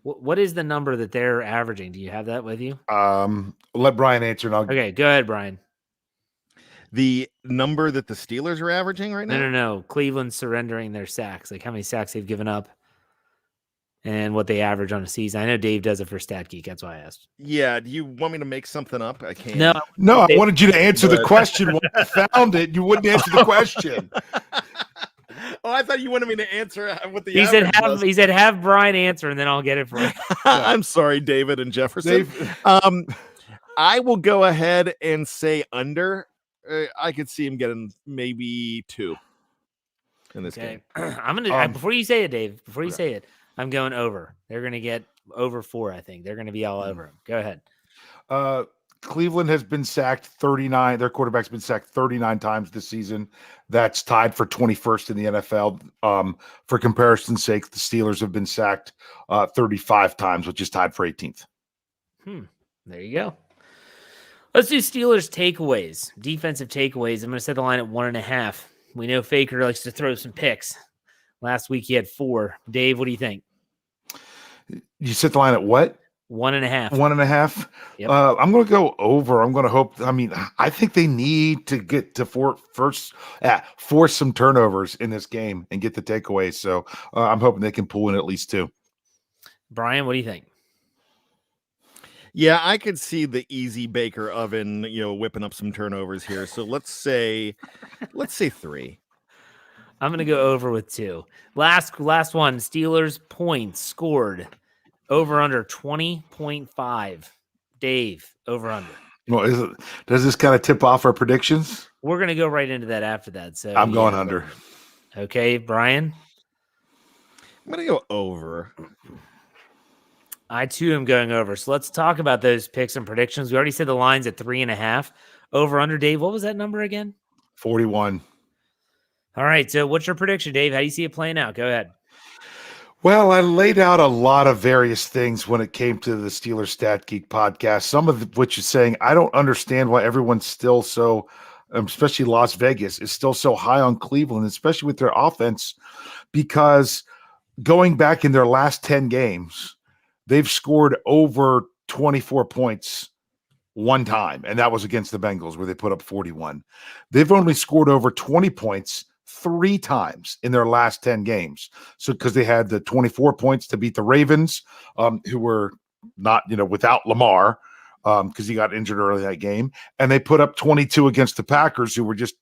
What is the number that they're averaging? Do you have that with you? Let Brian answer. And Okay, go ahead, Brian. The number that the Steelers are averaging right now? No. Cleveland's surrendering their sacks, like how many sacks they've given up and what they average on a season. I know Dave does it for Stat Geek. That's why I asked. Yeah. Do you want me to make something up? I can't. No, I wanted you to answer the question. When I found it, you wouldn't answer the question. Oh, I thought you wanted me to answer what the he said have Brian answer and then I'll get it for you. I'm sorry, David and Jefferson. I will go ahead and say under. I could see him getting maybe 2 in this game. I'm gonna before you say it, Dave. Before you say it, I'm going over. They're gonna get over 4. I think they're gonna be all over him. Go ahead. Cleveland has been sacked 39. Their quarterback's been sacked 39 times this season. That's tied for 21st in the NFL. For comparison's sake, the Steelers have been sacked 35 times, which is tied for 18th. There you go. Let's do Steelers takeaways, defensive takeaways. I'm going to set the line at 1.5. We know Faker likes to throw some picks. Last week he had 4. Dave, what do you think? You set the line at what? 1.5. 1.5. Yep. I'm going to go over. I'm going to hope. I think they need to get to force some turnovers in this game and get the takeaways. So I'm hoping they can pull in at least 2. Brian, what do you think? Yeah, I could see the easy Baker oven, whipping up some turnovers here. So let's say 3. I'm going to go over with 2. Last one, Steelers points scored. Over under 20.5. Dave, over under. Well, does this kind of tip off our predictions? We're going to go right into that after that. So I'm going under. Okay, Brian? I'm going to go over. I, too, am going over. So let's talk about those picks and predictions. We already said the line's at 3.5. Over under, Dave. What was that number again? 41. All right. So what's your prediction, Dave? How do you see it playing out? Go ahead. Well, I laid out a lot of various things when it came to the Steelers Stat Geek podcast, some of which is saying I don't understand why everyone's still so, especially Las Vegas, is still so high on Cleveland, especially with their offense, because going back in their last 10 games, they've scored over 24 points one time, and that was against the Bengals where they put up 41. They've only scored over 20 points 3 times in their last 10 games. So because they had the 24 points to beat the Ravens, who were not, without Lamar, because he got injured early that game. And they put up 22 against the Packers, who were just,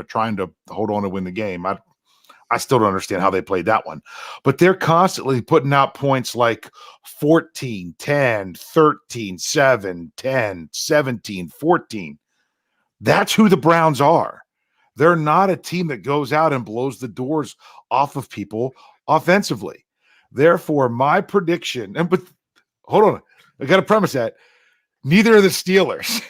trying to hold on to win the game. I still don't understand how they played that one. But they're constantly putting out points like 14, 10, 13, 7, 10, 17, 14. That's who the Browns are. They're not a team that goes out and blows the doors off of people offensively. Therefore, my prediction, but hold on, I got to premise that neither are the Steelers.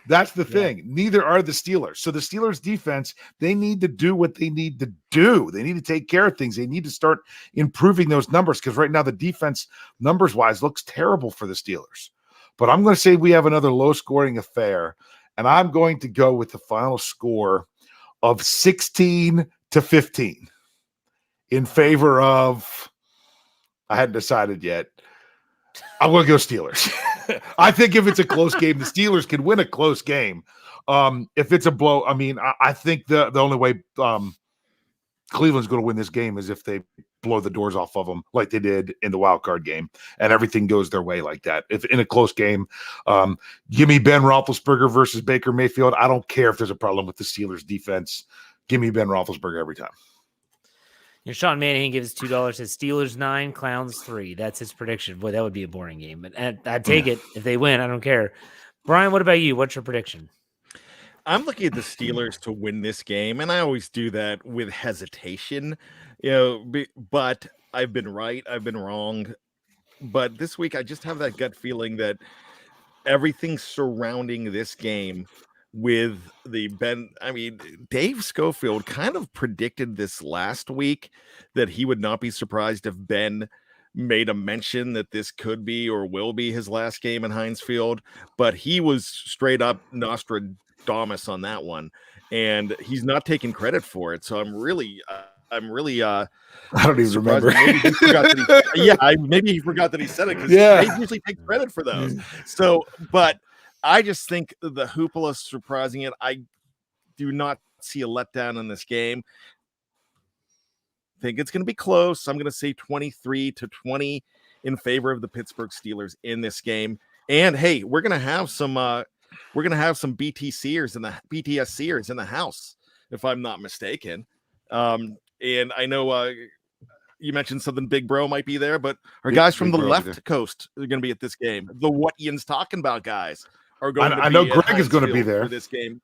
That's the thing. Neither are the Steelers. So the Steelers defense, they need to do what they need to do. They need to take care of things. They need to start improving those numbers because right now the defense, numbers-wise, looks terrible for the Steelers. But I'm going to say we have another low-scoring affair, and I'm going to go with the final score of 16-15 in favor of, I hadn't decided yet. I'm going to go Steelers. I think if it's a close game, the Steelers can win a close game. If it's a blow, I think the only way Cleveland's going to win this game is if they blow the doors off of them like they did in the wild card game, and everything goes their way like that. If in a close game, give me Ben Roethlisberger versus Baker Mayfield. I don't care if there's a problem with the Steelers defense. Give me Ben Roethlisberger every time. Sean Manahan gives $2. Says Steelers 9, Clowns 3. That's his prediction. Boy, that would be a boring game, but I'd take it if they win. I don't care. Brian, what about you? What's your prediction? I'm looking at the Steelers to win this game, and I always do that with hesitation, but I've been right, I've been wrong. But this week, I just have that gut feeling that everything surrounding this game with Dave Schofield kind of predicted this last week that he would not be surprised if Ben made a mention that this could be or will be his last game in Heinz Field, but he was straight up Nostradamus on that one, and he's not taking credit for it. So I'm really I don't even remember. Maybe he forgot that he said it because he usually takes credit for those. So, but I just think the hoopla surprising it. I do not see a letdown in this game. I think it's going to be close. I'm going to say 23-20 in favor of the Pittsburgh Steelers in this game. And hey, we're going to have some BTSCers in the house, if I'm not mistaken. And I know you mentioned something Big Bro might be there, but our guys from the left coast are going to be at this game. The What Ian's Talking About guys are going to be. I know Greg is going to be there for this game.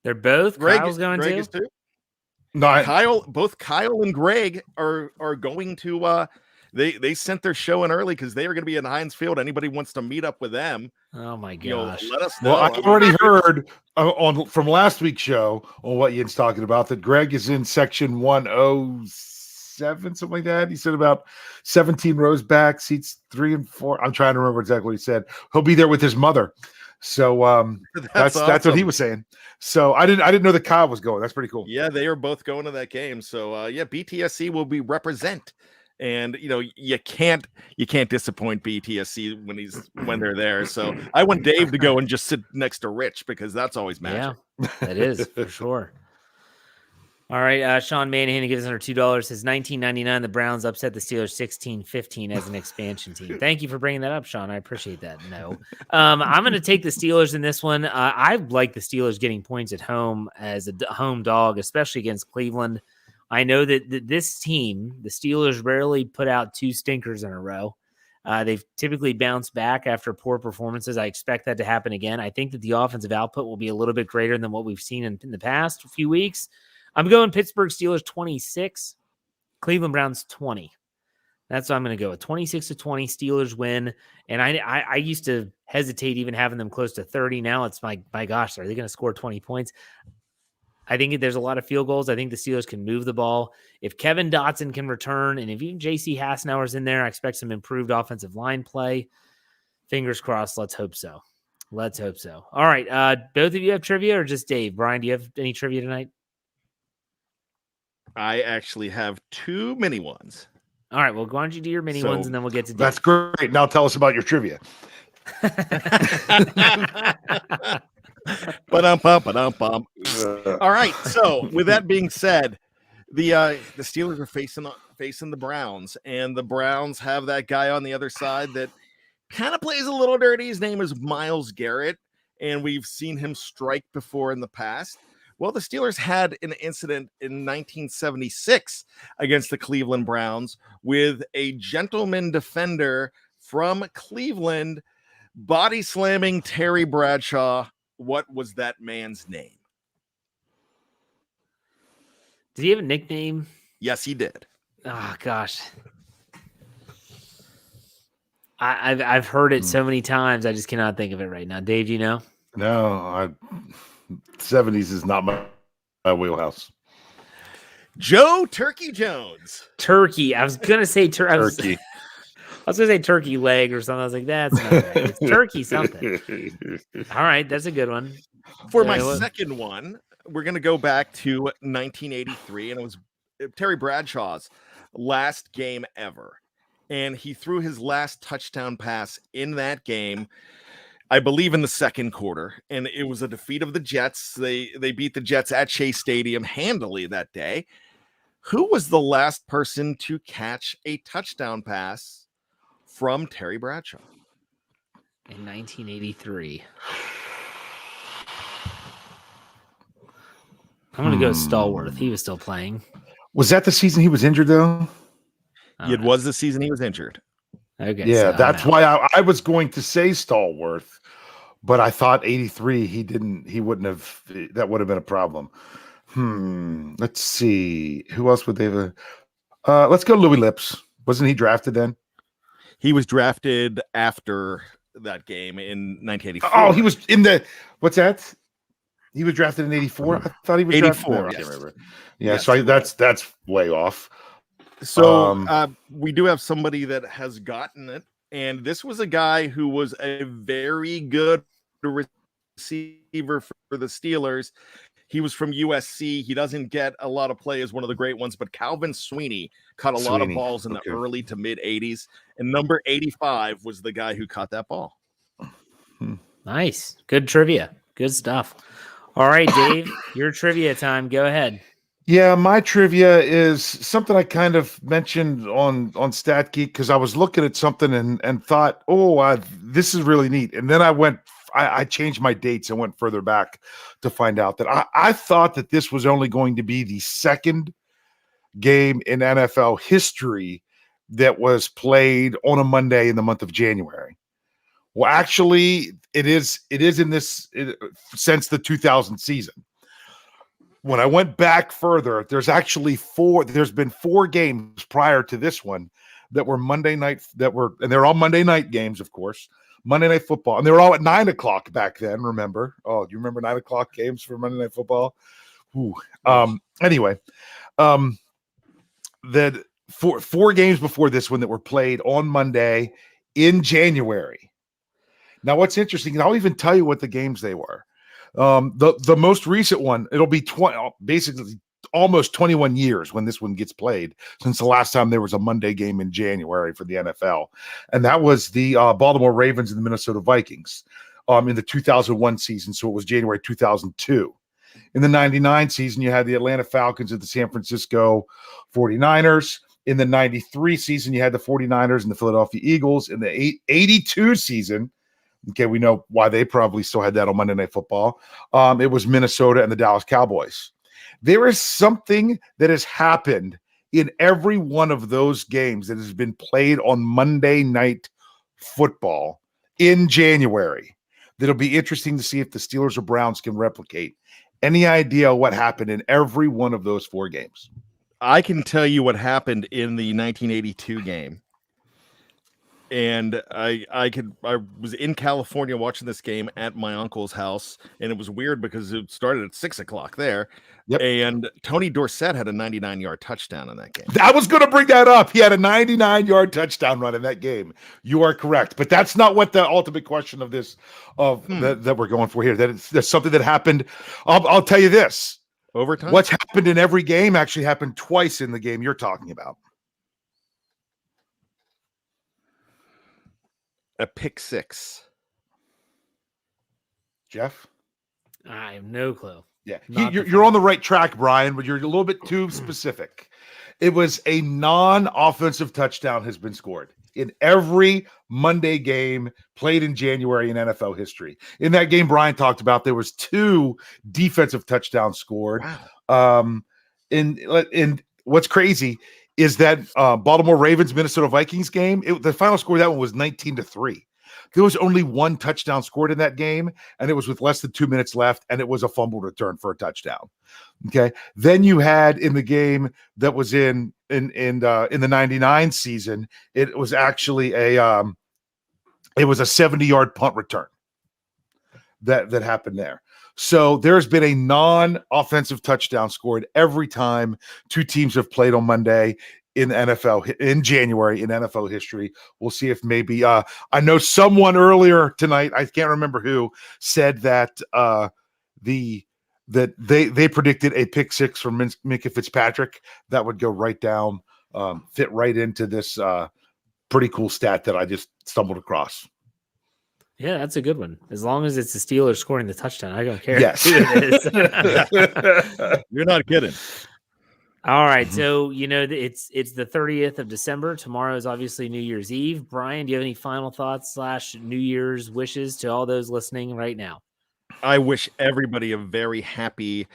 They're both. Kyle's going Greg to. Is too. No, both Kyle and Greg are going to. They sent their show in early because they are going to be in Heinz Field. Anybody wants to meet up with them? Oh my gosh! Let us know. Well, I already heard from last week's show on what Ian's talking about that Greg is in section 107, something like that. He said about 17 rows back, seats 3 and 4. I'm trying to remember exactly what he said. He'll be there with his mother. So that's what he was saying. So I didn't know that Kyle was going. That's pretty cool. Yeah, they are both going to that game. So BTSC will be represent. And you can't disappoint BTSC when they're there. So I want Dave to go and just sit next to Rich because that's always magic. Yeah, that is for sure. All right, Sean Manahan gives us $2. Says 1999, the Browns upset the Steelers 16-15 as an expansion team. Thank you for bringing that up, Sean. I appreciate that. No, I'm going to take the Steelers in this one. I like the Steelers getting points at home as a home dog, especially against Cleveland. I know that this team, the Steelers, rarely put out 2 stinkers in a row. They've typically bounced back after poor performances. I expect that to happen again. I think that the offensive output will be a little bit greater than what we've seen in the past few weeks. I'm going Pittsburgh Steelers 26, Cleveland Browns 20. That's what I'm going to go with. 26-20, Steelers win. And I used to hesitate even having them close to 30. Now it's my gosh, are they going to score 20 points? I think there's a lot of field goals. I think the Steelers can move the ball. If Kevin Dotson can return, and if even J.C. Hassenauer's in there, I expect some improved offensive line play. Fingers crossed. Let's hope so. All right. Both of you have trivia or just Dave? Brian, do you have any trivia tonight? I actually have 2 mini ones. All right. Well, why don't you do your mini ones, and then we'll get to Dave. That's great. Now tell us about your trivia. All right. So with that being said, the Steelers are facing the Browns, and the Browns have that guy on the other side that kind of plays a little dirty. His name is Myles Garrett, and we've seen him strike before in the past. Well, the Steelers had an incident in 1976 against the Cleveland Browns with a gentleman defender from Cleveland body slamming Terry Bradshaw. What was that man's name? Did he have a nickname? Yes, he did. Oh gosh, I've heard it so many times. I just cannot think of it right now. Dave, do you know? No, 70s is not my wheelhouse. Joe Turkey Jones. Turkey. I was gonna say turkey. Turkey. I was going to say turkey leg or something. I was like, that's not right. It's turkey something. All right. That's a good one. For my second one, we're going to go back to 1983, and it was Terry Bradshaw's last game ever. And he threw his last touchdown pass in that game, I believe in the second quarter. And it was a defeat of the Jets. They beat the Jets at Chase Stadium handily that day. Who was the last person to catch a touchdown pass from Terry Bradshaw? In 1983. I'm going to go Stallworth. He was still playing. Was that the season he was injured, though? It was the season he was injured. Okay. Yeah, so that's why I was going to say Stallworth, but I thought 83, he wouldn't have, that would have been a problem. Let's see. Who else would they have? Let's go Louis Lips. Wasn't he drafted then? He was drafted after that game in 1984. Oh, he was in the, what's that? He was drafted in 84. I thought he was 84. drafted. Yes. I can't remember. Yeah, Yes, so that's way off. So we do have somebody that has gotten it, and this was a guy who was a very good receiver for the Steelers. He was from USC. He doesn't get a lot of play as one of the great ones, but Calvin Sweeney caught a lot of balls in the early to mid 80s, and number 85 was the guy who caught that ball. Nice. Good trivia. Good stuff. All right, Dave, your trivia time. Go ahead. Yeah, my trivia is something I kind of mentioned on StatGeek because I was looking at something and thought, this is really neat. And then I changed my dates and went further back to find out that I thought that this was only going to be the second game in NFL history that was played on a Monday in the month of January. Well, actually, it is in this since the 2000 season. When I went back further, there's been 4 games prior to this one that were Monday night and they're all Monday night games, of course, Monday Night Football. And they were all at 9:00 back then, remember? Oh, do you remember 9:00 games for Monday Night Football? Anyway, the four games before this one that were played on Monday in January. Now, what's interesting, and I'll even tell you what the games they were. The most recent one, it'll be basically almost 21 years when this one gets played since the last time there was a Monday game in January for the NFL. And that was the Baltimore Ravens and the Minnesota Vikings in the 2001 season. So it was January 2002. In the 99 season, you had the Atlanta Falcons and the San Francisco 49ers. In the 93 season, you had the 49ers and the Philadelphia Eagles. In the 82 season, okay, we know why they probably still had that on Monday Night Football. It was Minnesota and the Dallas Cowboys. There is something that has happened in every one of those games that has been played on Monday Night Football in January that'll be interesting to see if the Steelers or Browns can replicate. Any idea what happened in every one of those 4 games? I can tell you what happened in the 1982 game. And I was in California watching this game at my uncle's house, and it was weird because it started at 6:00 there. Yep. And Tony Dorsett had a 99-yard touchdown in that game. I was going to bring that up. He had a 99-yard touchdown run in that game. You are correct, but that's not what the ultimate question of this that we're going for here. That's something that happened. I'll tell you this: overtime. What's happened in every game actually happened twice in the game you're talking about. A pick 6. Jeff? I have no clue. Yeah, you're on the right track, Brian, but you're a little bit too specific. It was a non-offensive touchdown has been scored in every Monday game played in January in NFL history. In that game Brian talked about, there was 2 defensive touchdowns scored. Wow. And what's crazy is that Baltimore Ravens Minnesota Vikings game, the final score of that one was 19-3. There was only 1 touchdown scored in that game, and it was with less than 2 minutes left, and it was a fumble return for a touchdown. Okay. Then you had in the game that was in the 99 season, it was actually a 70-yard punt return that happened there. So there's been a non-offensive touchdown scored every time 2 teams have played on Monday in NFL in January in NFL history. We'll see if maybe I know someone earlier tonight, I can't remember who, said that they predicted a pick 6 from Minkah Fitzpatrick that would go right down, fit right into this pretty cool stat that I just stumbled across. Yeah, that's a good one. As long as it's the Steelers scoring the touchdown, I don't care. Yes. Who it is. You're not kidding. All right, so it's the 30th of December. Tomorrow is obviously New Year's Eve. Brian, do you have any final thoughts / New Year's wishes to all those listening right now? I wish everybody a very happy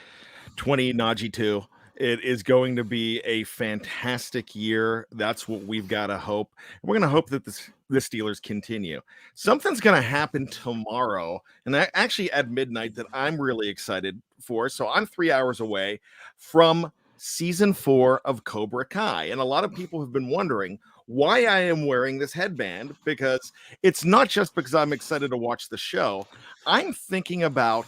2092. It is going to be a fantastic year. That's what we've got to hope. We're going to hope that the Steelers continue. Something's going to happen tomorrow, and actually at midnight, that I'm really excited for. So I'm 3 hours away from season 4 of Cobra Kai, and a lot of people have been wondering why I am wearing this headband, because it's not just because I'm excited to watch the show. I'm thinking about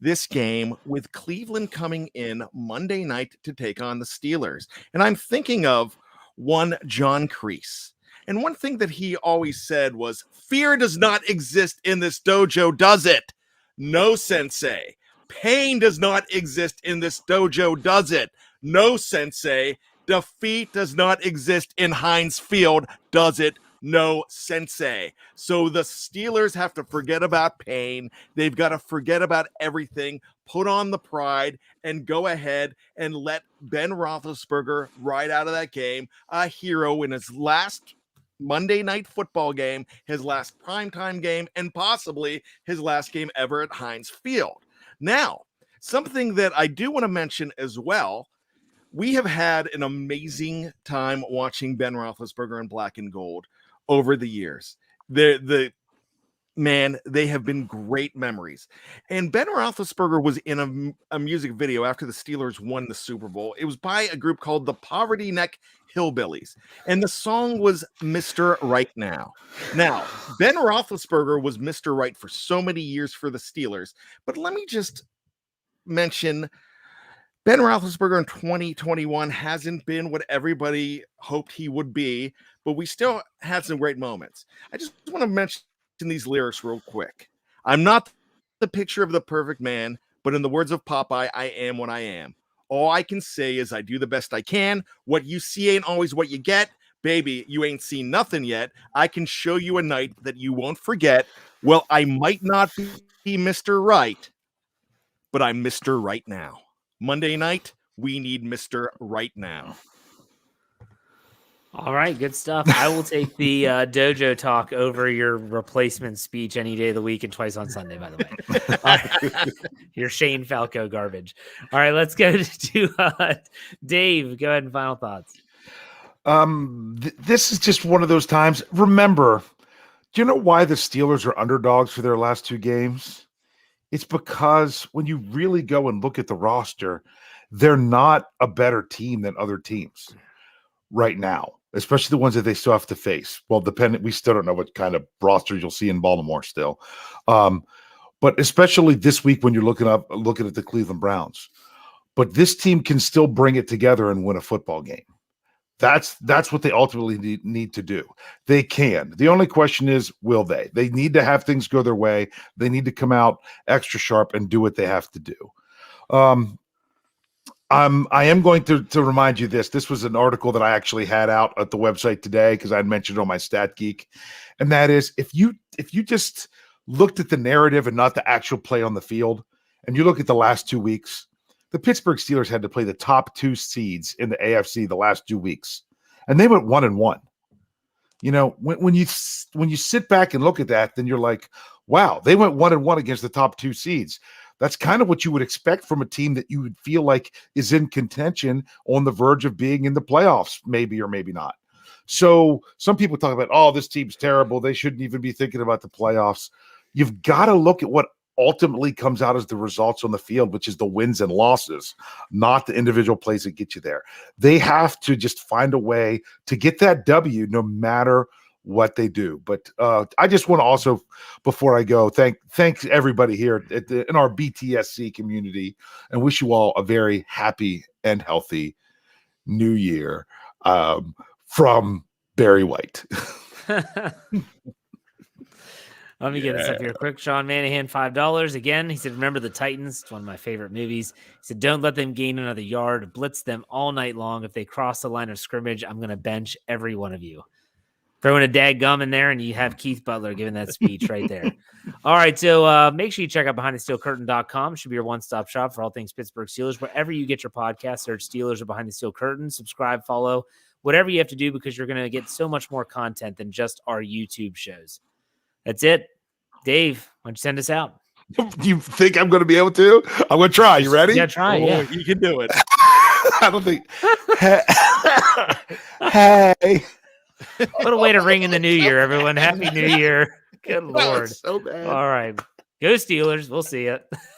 this game with Cleveland coming in Monday night to take on the Steelers. And I'm thinking of one John Kreese. And one thing that he always said was, fear does not exist in this dojo, does it? No, sensei. Pain does not exist in this dojo, does it? No, sensei. Defeat does not exist in Heinz Field, does it? No, sensei. So the Steelers have to forget about pain. They've got to forget about everything, put on the pride, and go ahead and let Ben Roethlisberger ride out of that game, a hero in his last Monday night football game, his last primetime game, and possibly his last game ever at Heinz Field. Now, something that I do want to mention as well, we have had an amazing time watching Ben Roethlisberger in black and gold over the years. They have been great memories. And Ben Roethlisberger was in a music video after the Steelers won the Super Bowl. It was by a group called the Poverty Neck Hillbillies, and the song was Mr. Right Now. Now, Ben Roethlisberger was Mr. Right for so many years for the Steelers, but let me just mention Ben Roethlisberger in 2021 hasn't been what everybody hoped he would be, but we still had some great moments. I just want to mention these lyrics real quick. I'm not the picture of the perfect man, but in the words of Popeye, I am what I am. All I can say is I do the best I can. What you see ain't always what you get. Baby, you ain't seen nothing yet. I can show you a night that you won't forget. Well, I might not be Mr. Right, but I'm Mr. Right Now. Monday night, we need Mr. Right Now. All right, good stuff. I will take the dojo talk over your replacement speech any day of the week and twice on Sunday, by the way. Your Shane Falco garbage. All right, let's go to Dave. Go ahead and final thoughts. This is just one of those times. Remember, do you know why the Steelers are underdogs for their last 2 games? It's because when you really go and look at the roster, they're not a better team than other teams right now, especially the ones that they still have to face. Well, we still don't know what kind of rosters you'll see in Baltimore still. But especially this week when you're looking at the Cleveland Browns. But this team can still bring it together and win a football game. That's what they ultimately need to do. They can. The only question is, will they? They need to have things go their way. They need to come out extra sharp and do what they have to do. I am going to remind you this. This was an article that I actually had out at the website today because I mentioned it on my Stat Geek, and that is if you just looked at the narrative and not the actual play on the field, and you look at the last 2 weeks. The Pittsburgh Steelers had to play the top 2 seeds in the AFC the last 2 weeks, and they went 1-1. You know, when you sit back and look at that, then you're like, wow, they went 1-1 against the top 2 seeds. That's kind of what you would expect from a team that you would feel like is in contention on the verge of being in the playoffs, maybe or maybe not. So some people talk about, oh, this team's terrible. They shouldn't even be thinking about the playoffs. You've got to look at what ultimately comes out as the results on the field, which is the wins and losses, not the individual plays that get you there. They have to just find a way to get that W no matter what they do. But I just want to also, before I go, thank everybody here in our BTSC community and wish you all a very happy and healthy new year from Barry White. Let me get this up here quick. Sean Manahan, $5. Again, he said, remember the Titans? It's one of my favorite movies. He said, don't let them gain another yard. Blitz them all night long. If they cross the line of scrimmage, I'm going to bench every one of you. Throw in a dadgum in there, and you have Keith Butler giving that speech right there. All right, so make sure you check out BehindTheSteelCurtain.com. Should be your one-stop shop for all things Pittsburgh Steelers. Wherever you get your podcast, search Steelers or Behind the Steel Curtain. Subscribe, follow, whatever you have to do, because you're going to get so much more content than just our YouTube shows. That's it. Dave, why don't you send us out? Do you think I'm going to be able to? I'm going to try. You ready? Yeah, try. Yeah, you can do it. I don't think. Hey. What a way to ring in the new year, everyone. Happy New Year. Good That Lord. was so bad. All right. Go Steelers. We'll see you.